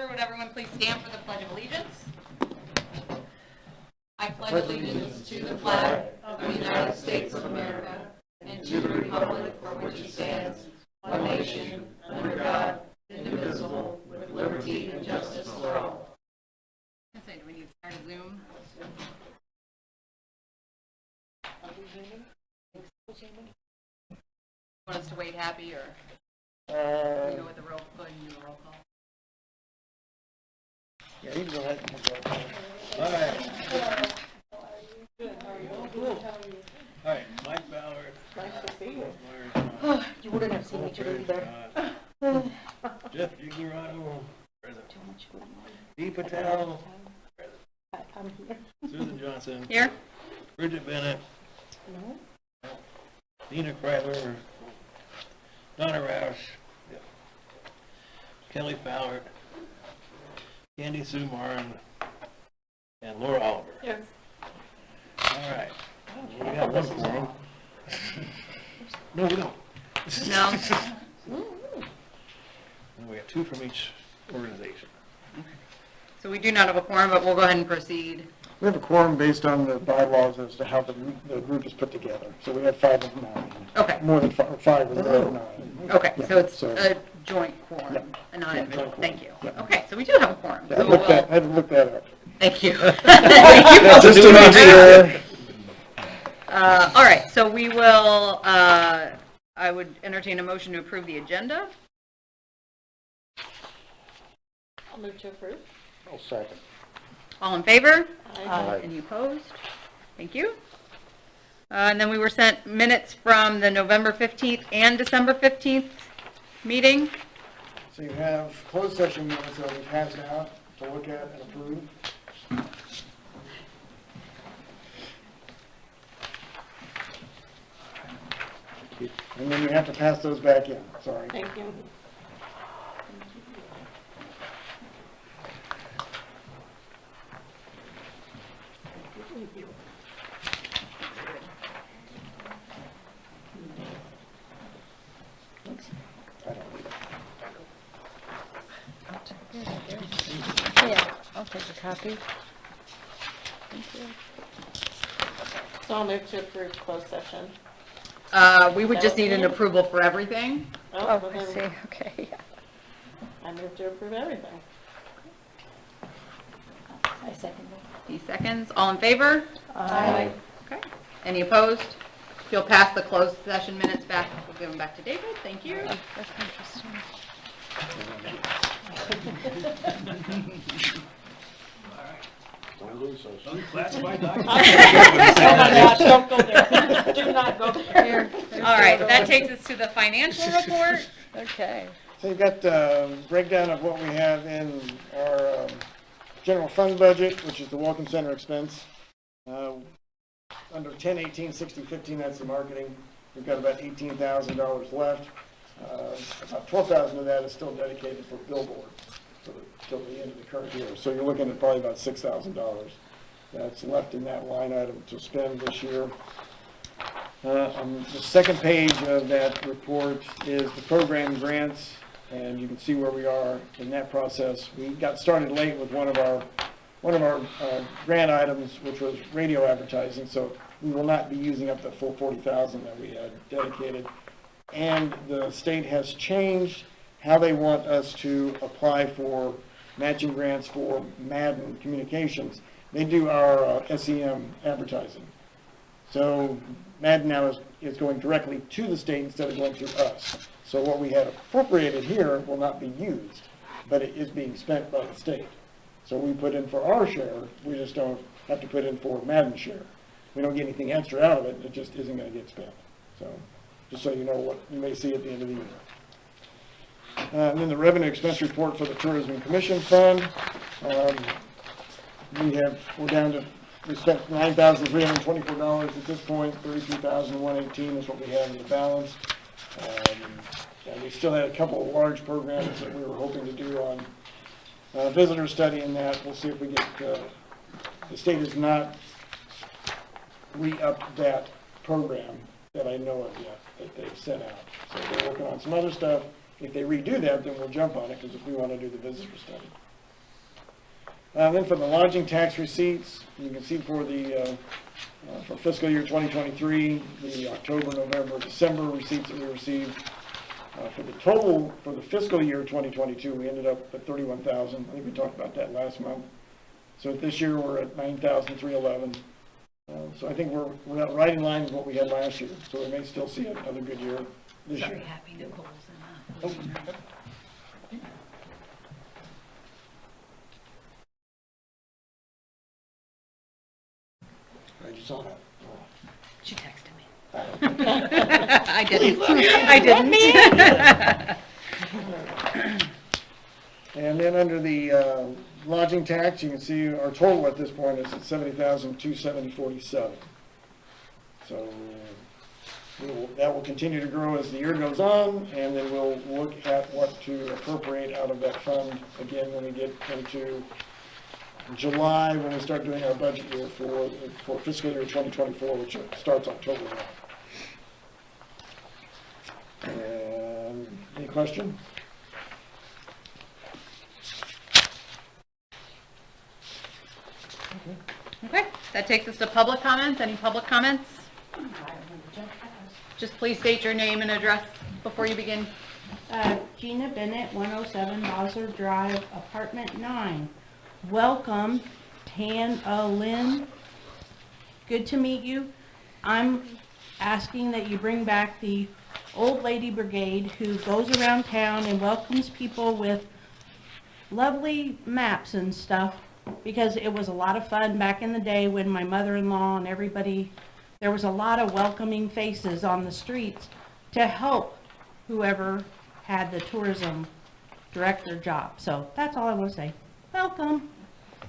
order. Would everyone please stand for the Pledge of Allegiance? I pledge allegiance to the flag of the United States of America and to the republic for which it stands, one nation, under God, indivisible, with liberty and justice for all. Do we need to start a Zoom? Want us to wait happy or we go with the roll call? You do a roll call. Yeah, you can go ahead and go. All right. Good. How are you? Cool. All right, Mike Ballard. Nice to see you. Myers, You wouldn't have seen me today either. Jeff Gigliorato, present. Dee Patel, I'm here. Susan Johnson. Here. Bridget Bennett. No? Dina Kreitler. Donna Roush. Yep. Kelly Fowler. Candy Sue Martin. And Laura Oliver. Yes. All right. We got one for them. No, we don't. No. And we got two from each organization. So we do not have a quorum, but we'll go ahead and proceed. We have a quorum based on the bylaws as to how the group is put together. So we have 5 of 9. Okay. More than 5 of 9. Okay, Yeah, so it's so- a joint quorum, Yeah. and not Yeah, individual. joint Thank you. quorum. Yeah. Okay, so we do have a quorum. Yeah, So I had to look that up. thank you. Just to make sure. All right, so we will, I would entertain a motion to approve the agenda. I'll move to approve. I'll second. All in favor? Aye. Any opposed? Thank you. And then we were sent minutes from the November 15th and December 15th meeting. So you have closed session minutes that we passed out to look at and approve. And then you have to pass those back in, sorry. Thank you. I don't need it. Yeah, I'll take a copy. Thank you. So I'll move to approve closed session. We would just need an approval for everything. Oh, Oh, I see, okay, yeah. I move to approve everything. I second that. 50 seconds. All in favor? Aye. Okay. Any opposed? If you'll pass the closed session minutes back, we'll give them back to David. Thank you. Oh, that's interesting. Unclassified Oh documents. my gosh, don't go there. Do not go there. All right, that takes us to the financial report. Okay. So you've got the breakdown of what we have in our general fund budget, which is the Welcome Center expense. Under 10/18/60/15, that's the marketing. We've got about $18,000 left. About 12,000 of that is still dedicated for billboard till the end of the current year. So you're looking at probably about $6,000 that's left in that line item to spend this year. On the second page of that report is the program grants, and you can see where we are in that process. We got started late with one of our grant items, which was radio advertising, so we will not be using up the full 40,000 that we had dedicated. And the state has changed how they want us to apply for matching grants for Madden Communications. They do our SEM advertising. So Madden now is going directly to the state instead of going to us. So what we had appropriated here will not be used, but it is being spent by the state. So we put in for our share, we just don't have to put in for Madden's share. We don't get anything extra out of it, it just isn't going to get spent. So just so you know what you may see at the end of the year. And then the revenue expense report for the Tourism Commission Fund. We're down to, we spent $9,324 at this point, $33,118 is what we have in the balance. And we still had a couple of large programs that we were hoping to do on visitor study and that. We'll see if we get, the state has not re-upped that program that I know of yet, that they've sent out. So they're working on some other stuff. If they redo that, then we'll jump on it, because if we want to do the visitor study. Then for the lodging tax receipts, you can see for for fiscal year 2023, the October, November, December receipts that we received. For the total, for the fiscal year 2022, we ended up at 31,000. I think we talked about that last month. So this year, we're at 9,311. So I think we're right in line with what we had last year. So we may still see another good year this year. happy Nicole's Oh, I just saw that. She texted me. I didn't. I didn't. And then under the lodging tax, you can see our total at this point is at 70,270.47. So that will continue to grow as the year goes on, and then we'll look at what to appropriate out of that fund again when we get into July, when we start doing our budget year for fiscal year 2024, which starts October 1. And any question? Okay, that takes us to public comments. Any public comments? Just please state your name and address before you begin. Gina Bennett, 107 Bosler Drive, Apartment 9. Welcome, Lynn. Good to meet you. I'm asking that you bring back the old lady brigade who goes around town and welcomes people with lovely maps and stuff, because it was a lot of fun back in the day when my mother-in-law and everybody, there was a lot of welcoming faces on the streets to help whoever had the tourism director job. So that's all I want to say. Welcome.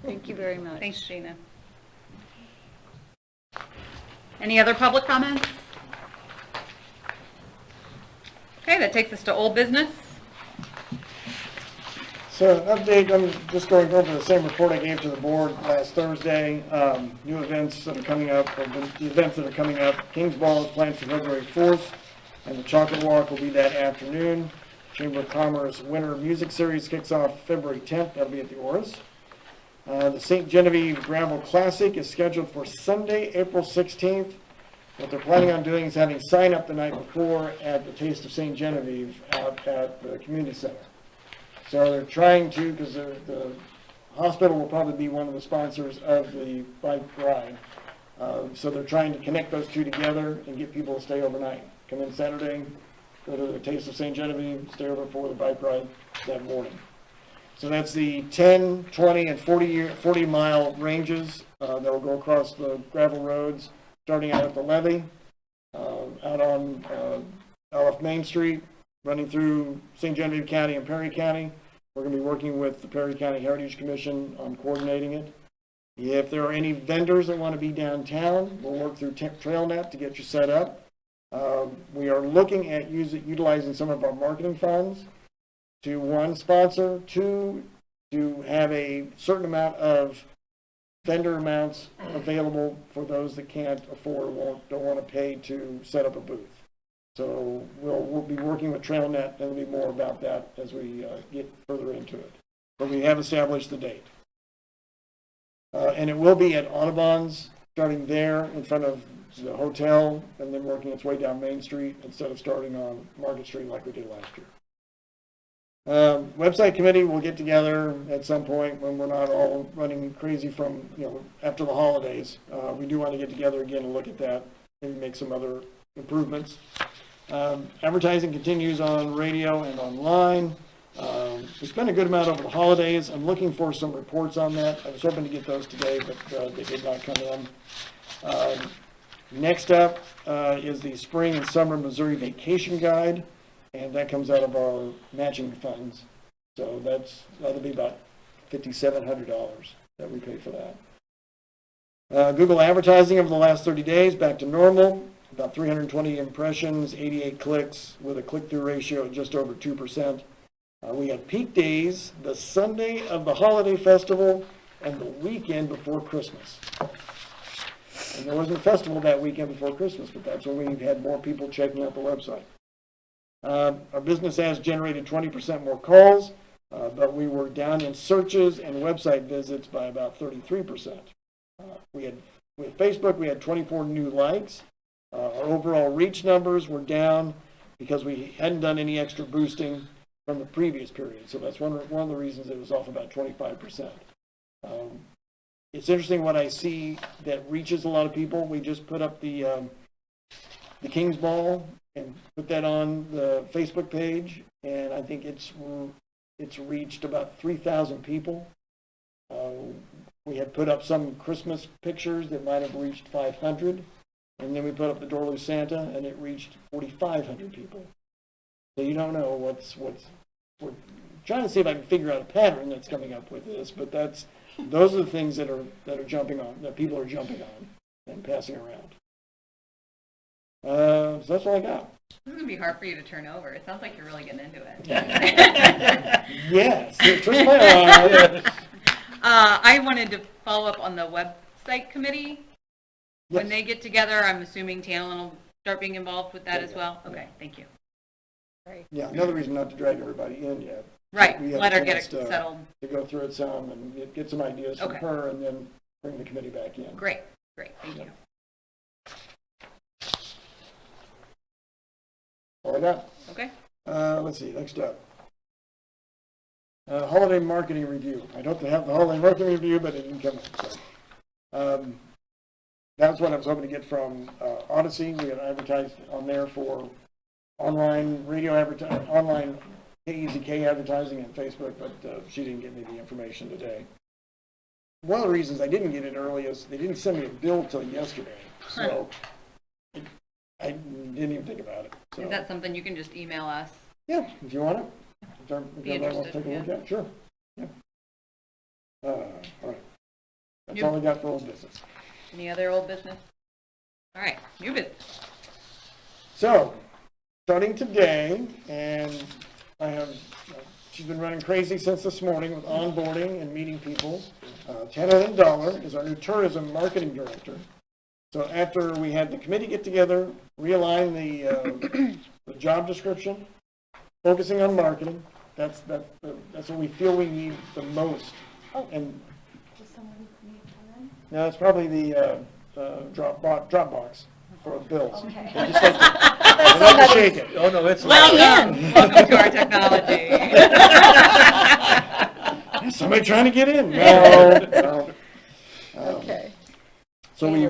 Thank you very much. Thanks, Gina. Any other public comments? Okay, that takes us to old business. So an update, I'm just going over the same report I gave to the board last Thursday. New events that are coming up, or the events that are coming up. King's Ball is planned for February 4th, and the Chocolate Walk will be that afternoon. Chamber of Commerce Winter Music Series kicks off February 10th. That'll be at the Oris. The St. Genevieve Gravel Classic is scheduled for Sunday, April 16th. What they're planning on doing is having sign up the night before at the Taste of St. Genevieve out at the community center. So they're trying to, because the hospital will probably be one of the sponsors of the bike ride. So they're trying to connect those two together and get people to stay overnight. Come in Saturday, go to the Taste of St. Genevieve, stay over for the bike ride that morning. So that's the 10, 20, and 40 mile ranges that will go across the gravel roads, starting out at the levee, out off Main Street, running through St. Genevieve County and Perry County. We're going to be working with the Perry County Heritage Commission on coordinating it. If there are any vendors that want to be downtown, we'll work through TrailNet to get you set up. We are looking at utilizing some of our marketing funds to, one, sponsor, two, to have a certain amount of vendor amounts available for those that can't afford or don't want to pay to set up a booth. So we'll be working with TrailNet, and there'll be more about that as we get further into it. But we have established the date. And it will be at Audubon's, starting there in front of the hotel, and then working its way down Main Street instead of starting on Market Street like we did last year. Website committee will get together at some point when we're not all running crazy from, after the holidays. We do want to get together again and look at that, maybe make some other improvements. Advertising continues on radio and online. We spent a good amount over the holidays. I'm looking for some reports on that. I was hoping to get those today, but they did not come in. Next up is the Spring and Summer Missouri Vacation Guide, and that comes out of our matching funds. So that'll be about $5,700 that we pay for that. Google advertising over the last 30 days, back to normal. About 320 impressions, 88 clicks, with a click-through ratio of just over 2%. We had peak days the Sunday of the holiday festival and the weekend before Christmas. And there wasn't a festival that weekend before Christmas, but that's when we had more people checking out the website. Our business has generated 20% more calls. but we were down in searches and website visits by about 33%. With Facebook, we had 24 new likes. Our overall reach numbers were down because we hadn't done any extra boosting from the previous period. So that's one of the reasons it was off about 25%. It's interesting what I see that reaches a lot of people. We just put up the King's Ball and put that on the Facebook page, and I think it's reached about 3,000 people. We had put up some Christmas pictures that might have reached 500, and then we put up the Dorley Santa, and it reached 4,500 people. So you don't know what's. We're trying to see if I can figure out a pattern that's coming up with this, but those are the things that are jumping on, that people are jumping on and passing around. So that's all I got. This is going to be hard for you to turn over. It sounds like you're really getting into it. Yes, twist my arm. I wanted to follow up on the website committee. When Yes. they get together, I'm assuming Tanlin will start being involved with that as Yeah. well? Okay, thank you. Yeah, another reason not to drag everybody in yet. Right, We have let a her get it chance settled. to go through it some and get some ideas from Okay. her, and then bring the committee back in. Great, thank you. All I got. Okay. Let's see, next up. Holiday marketing review. I hope to have the holiday marketing review, but it didn't come in. So. That's what I was hoping to get from Odyssey. We had advertised on there for online radio advertising, online KEZK advertising and Facebook, but she didn't give me the information today. One of the reasons I didn't get it early is they didn't send me a bill till yesterday, so I didn't even think about it. So. Is that something you can just email us? Yeah, if you want it. If Be everybody wants to interested, take a look yeah. at it, sure. Yeah. All right. That's You- all I got for old business. Any other old business? All right, new business. So, starting today, and she's been running crazy since this morning with onboarding and meeting people. Genevieve is our new tourism marketing director. So after we had the committee get together, realign the job description, focusing on marketing, that's what we feel we need the most. And no, it's probably the Dropbox for bills. Okay. They just like to shake it. Oh, no, it's. Welcome to our technology. Is somebody trying to get in? No. Okay. So we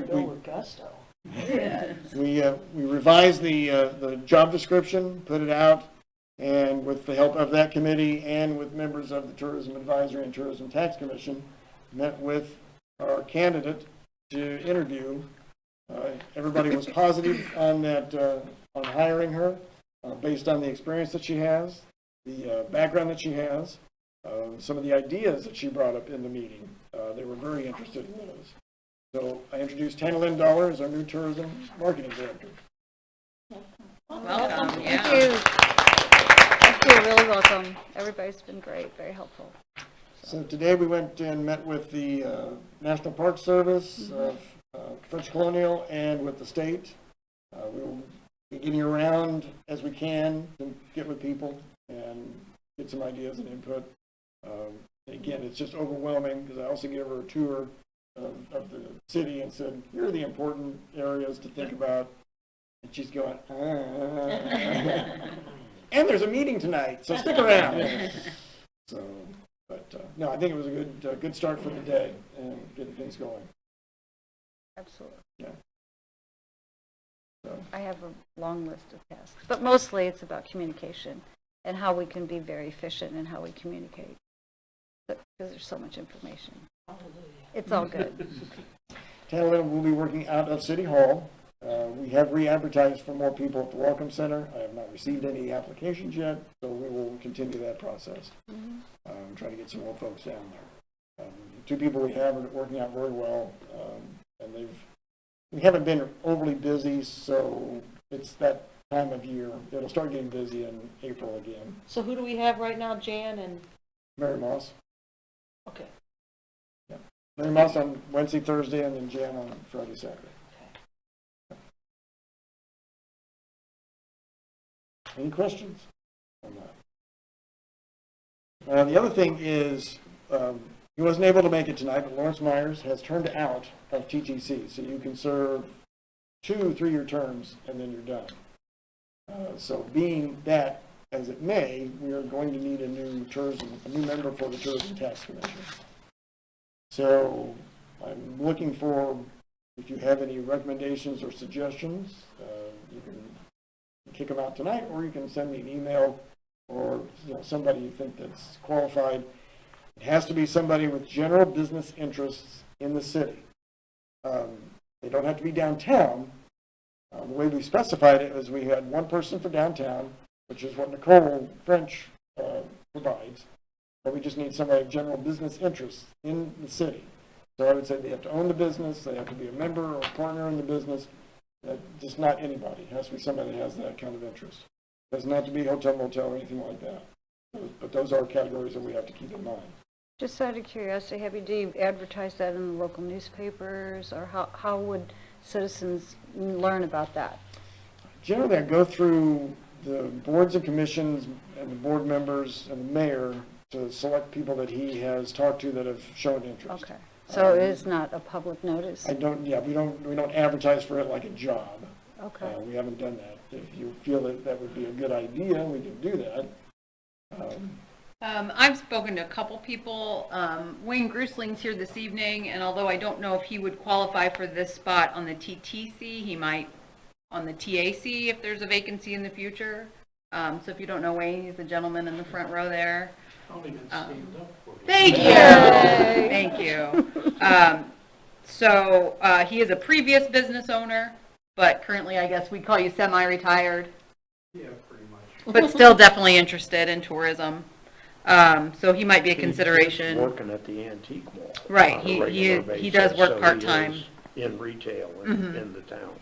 revised the job description, put it out, and with the help of that committee and with members of the Tourism Advisory and Tourism Tax Commission, met with our candidate to interview. Everybody was positive on that, on hiring her, based on the experience that she has, the background that she has, some of the ideas that she brought up in the meeting. They were very interested in those. So I introduced Tanalyn Dollar as our new tourism marketing director. Welcome, yeah. Thank you. Thank you, really welcome. Everybody's been great, very helpful. So today we went and met with the National Park Service, French Colonial, and with the state. We will be getting around as we can to get with people and get some ideas and input. Again, it's just overwhelming because I also gave her a tour of the city and said, here are the important areas to think about. And she's going, and there's a meeting tonight, so stick around. So. But no, I think it was a good start for the day and getting things going. Absolutely. Yeah. So, I have a long list of tasks, but mostly it's about communication and how we can be very efficient in how we communicate. Because there's so much information. It's all good. Tanalyn will be working out of City Hall. We have re-advertised for more people at the Welcome Center. I have not received any applications yet, so we will continue that process. Try to get some more folks down there. Two people we have are working out very well, and we haven't been overly busy, so it's that time of year. It'll start getting busy in April again. So who do we have right now, Jan and? Mary Moss. Okay. Yeah. Mary Moss on Wednesday, Thursday, and then Jan on Friday, Saturday. Any questions on that? The other thing is, he wasn't able to make it tonight, but Lawrence Myers has turned out of TTC, so you can serve 2 3-year terms and then you're done. So being that as it may, we are going to need a new member for the Tourism Tax Commission. So I'm looking for, if you have any recommendations or suggestions, you can kick them out tonight, or you can send me an email, or somebody you think that's qualified. It has to be somebody with general business interests in the city. They don't have to be downtown. The way we specified it is we had one person for downtown, which is what Nicole French provides, but we just need somebody with general business interests in the city. So I would say they have to own the business, they have to be a member or a partner in the business, just not anybody. It has to be somebody that has that kind of interest. It doesn't have to be hotel, motel, or anything like that. But those are categories that we have to keep in mind. Just out of curiosity, do you advertise that in the local newspapers, or how would citizens learn about that? Generally, I go through the boards and commissions and the board members and the mayor to select people that he has talked to that have shown interest. Okay, so it is not a public notice? We don't advertise for it like a job. Okay. We haven't done that. If you feel that that would be a good idea, we can do that. I've spoken to a couple people. Wayne Grusling's here this evening, and although I don't know if he would qualify for this spot on the TTC, he might on the TAC if there's a vacancy in the future. So if you don't know Wayne, he's the gentleman in the front row there. I'll even stand up for you. Thank you. Thank you. So he is a previous business owner, but currently I guess we'd call you semi-retired, Yeah, pretty much. but still definitely interested in tourism. So he might be a consideration. He's working at the antique mall. Right, on a he regular does basis, work so he part-time. is in retail Mhm. in the town.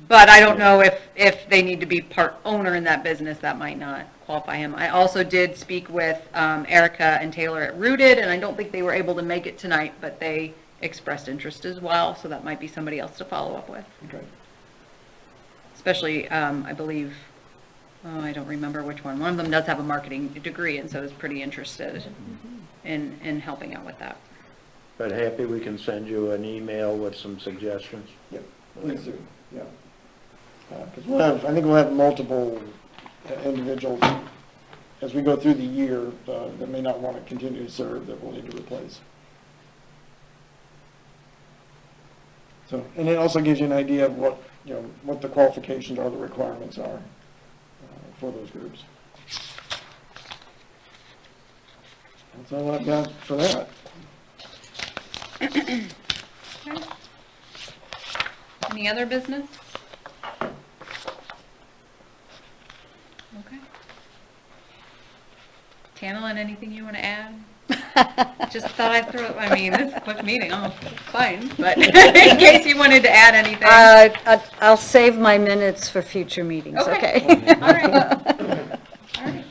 But I don't know if they need to be part owner in that business, that might not qualify him. I also did speak with Erica and Taylor at Rooted, and I don't think they were able to make it tonight, but they expressed interest as well, so that might be somebody else to follow up with. Okay. Especially, I believe, I don't remember which one. One of them does have a marketing degree, and so is pretty interested in helping out with that. But happy we can send you an email with some suggestions. Yep, please do, yeah. Because I think we'll have multiple individuals as we go through the year that may not want to continue to serve that we'll need to replace. So, and it also gives you an idea of what the qualifications are, the requirements are for those groups. That's all I've got for that. Okay. Any other business? Okay. Tantalin, anything you want to add? Just thought I'd throw, this is a quick meeting, fine, but in case you wanted to add anything. I'll save my minutes for future meetings, okay? All right. All right.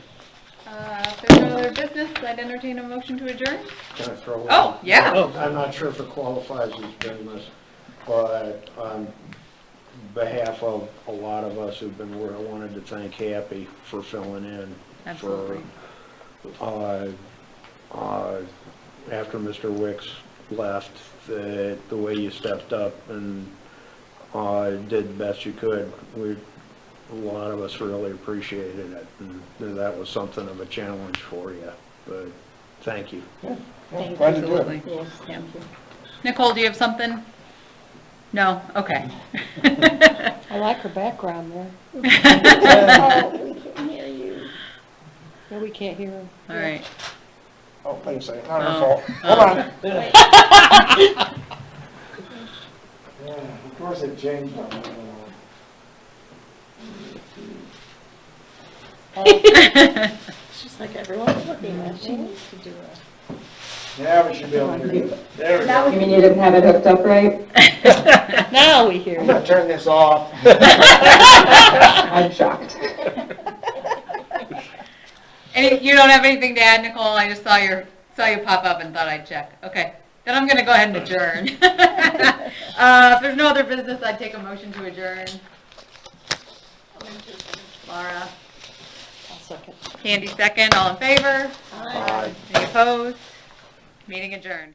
If there's no other business, I'd entertain a motion to adjourn. Can I throw in? Oh, yeah. I'm not sure if it qualifies as business, but on behalf of a lot of us who've been here, I wanted to thank Happy for filling in. Absolutely. After Mr. Wicks left, the way you stepped up and did the best you could. A lot of us really appreciated it, and that was something of a challenge for you, but thank you. Yeah, glad to do it. Absolutely. Yeah. Nicole, do you have something? No? Okay. I like her background there. We can hear you. No, we can't hear her. All right. Oh, wait a second, not her Oh. fault. Hold on. Yeah, of course it changed on me. It's just like everyone's looking at me. Yeah, we should be able to hear you. There we go. You mean you didn't have it hooked up right? Now we hear I'm you. gonna turn this off. I'm shocked. You don't have anything to add, Nicole? I just saw you pop up and thought I'd check. Okay. Then I'm going to go ahead and adjourn. If there's no other business, I'd take a motion to adjourn. Laura. I'll second. Second. Candy second, all in favor? Aye. Any opposed? Meeting adjourned.